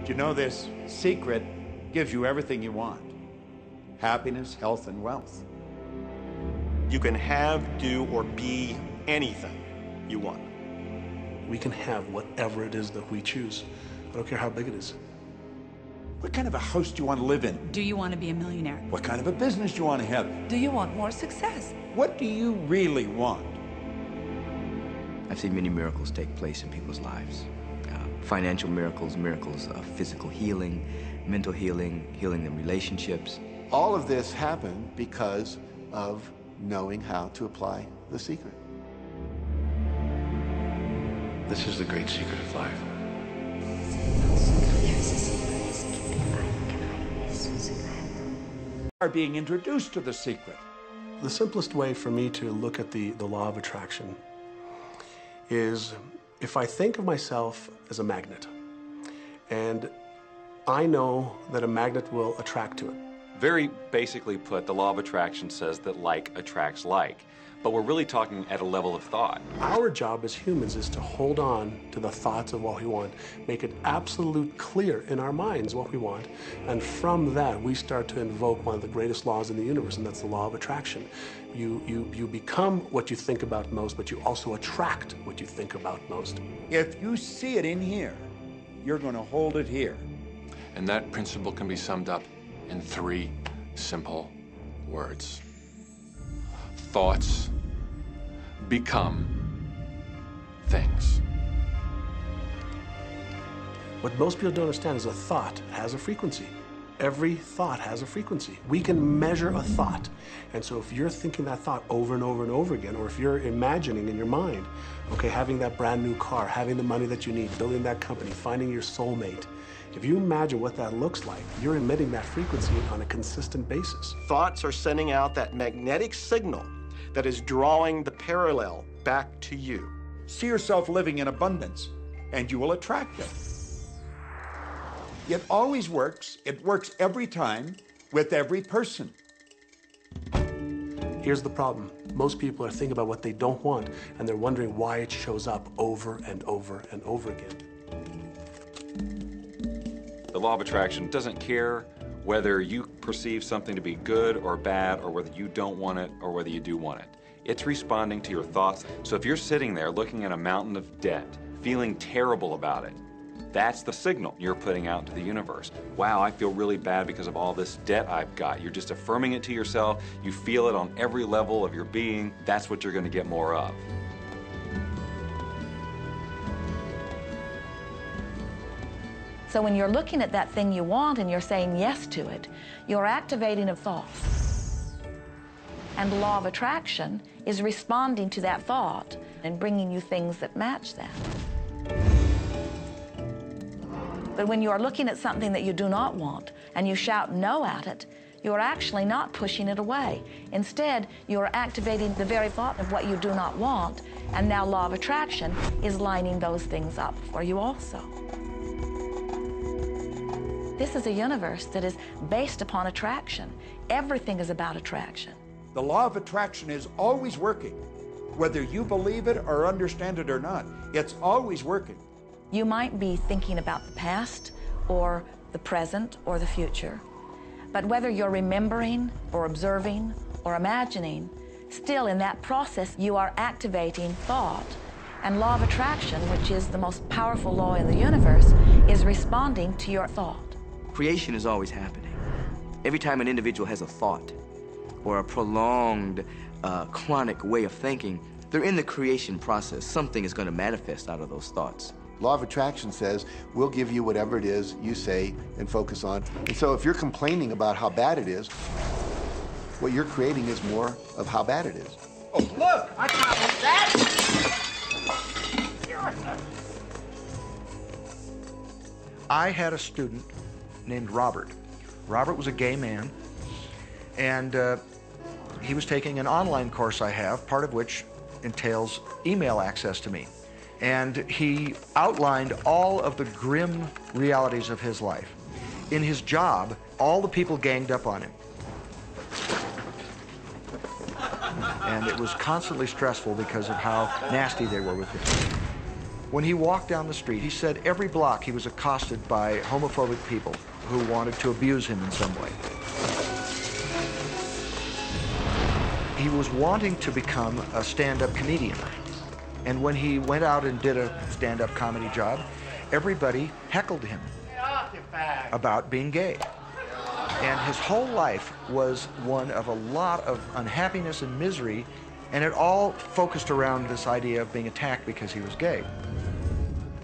Do you know this secret gives you everything you want? Happiness, health, and wealth. You can have, do, or be anything you want. We can have whatever it is that we choose. I don't care how big it is. What kind of a house do you want to live in? Do you want to be a millionaire? What kind of a business do you want to have? Do you want more success? What do you really want? I've seen many miracles take place in people's lives. Financial miracles, miracles of physical healing, mental healing, healing in relationships. All of this happened because of knowing how to apply the secret. This is the great secret of life. Are being introduced to the secret. The simplest way for me to look at the law of attraction is if I think of myself as a magnet, and I know that a magnet will attract to it. Very basically put, the law of attraction says that like attracts like, but we're really talking at a level of thought. Our job as humans is to hold on to the thoughts of what we want, make it absolute clear in our minds what we want, and from that we start to invoke one of the greatest laws in the universe, and that's the law of attraction. You become what you think about most, but you also attract what you think about most. If you see it in here, you're going to hold it here. And that principle can be summed up in 3 simple words. Thoughts become things. What most people don't understand is a thought has a frequency. Every thought has a frequency. We can measure a thought. And so if you're thinking that thought over and over and over again, or if you're imagining in your mind, okay, having that brand new car, having the money that you need, building that company, finding your soulmate, if you imagine what that looks like, you're emitting that frequency on a consistent basis. Thoughts are sending out that magnetic signal that is drawing the parallel back to you. See yourself living in abundance, and you will attract it. It always works. It works every time with every person. Here's the problem. Most people are thinking about what they don't want, and they're wondering why it shows up over and over and over again. The law of attraction doesn't care whether you perceive something to be good or bad, or whether you don't want it or whether you do want it. It's responding to your thoughts. So if you're sitting there looking at a mountain of debt, feeling terrible about it, that's the signal you're putting out to the universe. Wow, I feel really bad because of all this debt I've got. You're just affirming it to yourself. You feel it on every level of your being. That's what you're going to get more of. So when you're looking at that thing you want and you're saying yes to it, you're activating a thought. And the law of attraction is responding to that thought and bringing you things that match that. But when you are looking at something that you do not want and you shout no at it, you're actually not pushing it away. Instead, you're activating the very thought of what you do not want, and now law of attraction is lining those things up for you also. This is a universe that is based upon attraction. Everything is about attraction. The law of attraction is always working. Whether you believe it or understand it or not, it's always working. You might be thinking about the past or the present or the future, but whether you're remembering or observing or imagining, still in that process you are activating thought, and law of attraction, which is the most powerful law in the universe, is responding to your thought. Creation is always happening. Every time an individual has a thought or a prolonged, chronic way of thinking, they're in the creation process. Something is going to manifest out of those thoughts. Law of attraction says, we'll give you whatever it is you say and focus on. And so if you're complaining about how bad it is, what you're creating is more of how bad it is. Oh, look! I got that! I had a student named Robert. Robert was a gay man, and he was taking an online course I have, part of which entails email access to me. And he outlined all of the grim realities of his life. In his job, all the people ganged up on him. And it was constantly stressful because of how nasty they were with him. When he walked down the street, he said every block he was accosted by homophobic people who wanted to abuse him in some way. He was wanting to become a stand-up comedian. And when he went out and did a stand-up comedy job, everybody heckled him about being gay. And his whole life was one of a lot of unhappiness and misery, and it all focused around this idea of being attacked because he was gay.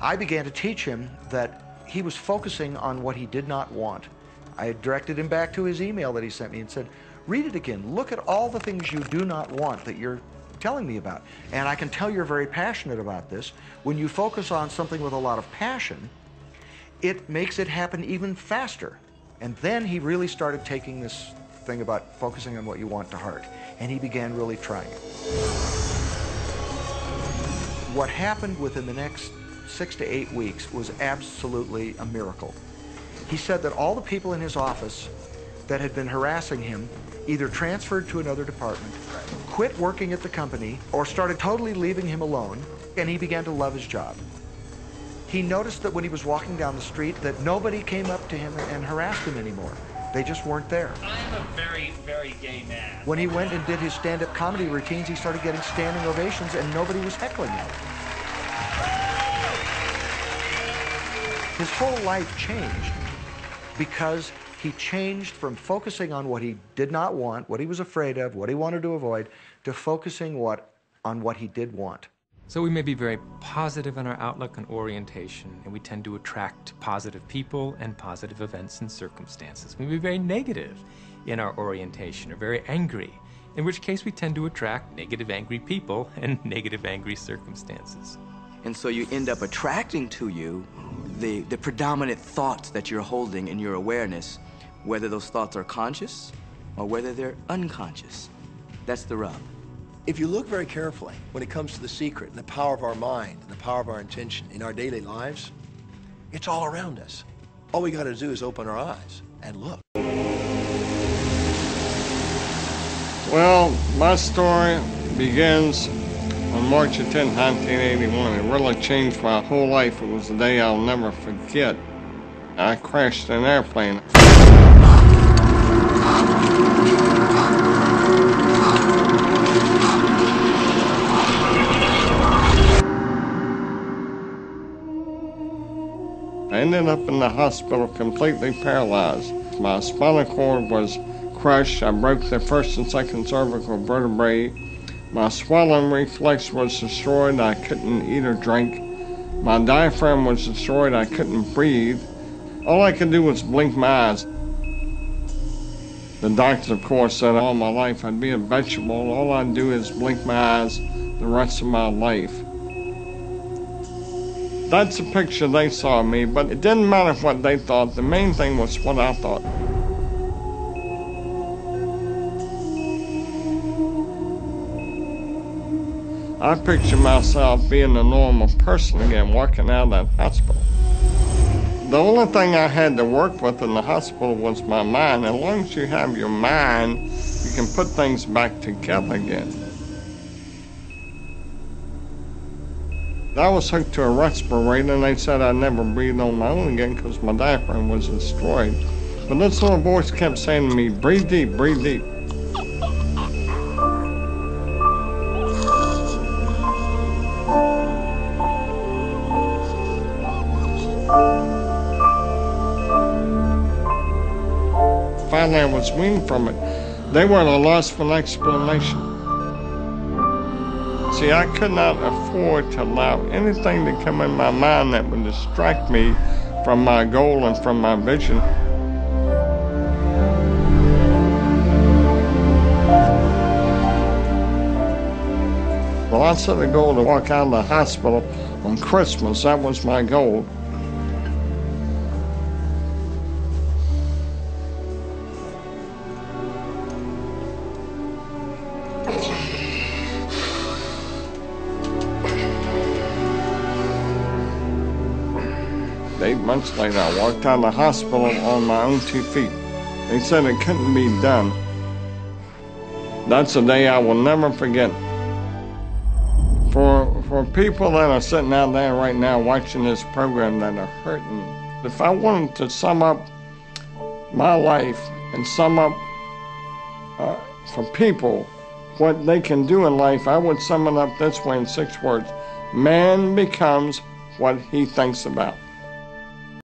I began to teach him that he was focusing on what he did not want. I directed him back to his email that he sent me and said, read it again. Look at all the things you do not want that you're telling me about. And I can tell you're very passionate about this. When you focus on something with a lot of passion, it makes it happen even faster. And then he really started taking this thing about focusing on what you want to heart. And he began really trying it. What happened within the next 6 to 8 weeks was absolutely a miracle. He said that all the people in his office that had been harassing him either transferred to another department, quit working at the company, or started totally leaving him alone, and he began to love his job. He noticed that when he was walking down the street that nobody came up to him and harassed him anymore. They just weren't there. I am a very, very gay man. When he went and did his stand-up comedy routines, he started getting standing ovations and nobody was heckling him. His whole life changed because he changed from focusing on what he did not want, what he was afraid of, what he wanted to avoid, to focusing on what he did want. So we may be very positive in our outlook and orientation, and we tend to attract positive people and positive events and circumstances. We may be very negative in our orientation or very angry, in which case we tend to attract negative, angry people and negative, angry circumstances. And so you end up attracting to you the predominant thoughts that you're holding in your awareness, whether those thoughts are conscious or whether they're unconscious. That's the rub. If you look very carefully, when it comes to the secret and the power of our mind and the power of our intention in our daily lives, it's all around us. All we got to do is open our eyes and look. Well, my story begins on March 10, 1981. It really changed my whole life. It was a day I'll never forget. I crashed an airplane. I ended up in the hospital completely paralyzed. My spinal cord was crushed. I broke the first and second cervical vertebrae. My swallowing reflex was destroyed. I couldn't eat or drink. My diaphragm was destroyed. I couldn't breathe. All I could do was blink my eyes. The doctors, of course, said all my life I'd be a vegetable. All I'd do is blink my eyes the rest of my life. That's the picture they saw of me, but it didn't matter what they thought. The main thing was what I thought. I pictured myself being a normal person again, walking out of that hospital. The only thing I had to work with in the hospital was my mind. As long as you have your mind, you can put things back together again. I was hooked to a respirator, and they said I'd never breathe on my own again because my diaphragm was destroyed. But this little voice kept saying to me, breathe deep, breathe deep. Finally, I was weaned from it. They were at a loss for an explanation. See, I could not afford to allow anything to come in my mind that would distract me from my goal and from my vision. Well, I set a goal to walk out of the hospital on Christmas. That was my goal. Months later, I walked out of the hospital on my own 2 feet. They said it couldn't be done. That's a day I will never forget. For people that are sitting out there right now watching this program that are hurting, if I wanted to sum up my life and sum up for people what they can do in life, I would sum it up this way in 6 words. Man becomes what he thinks about.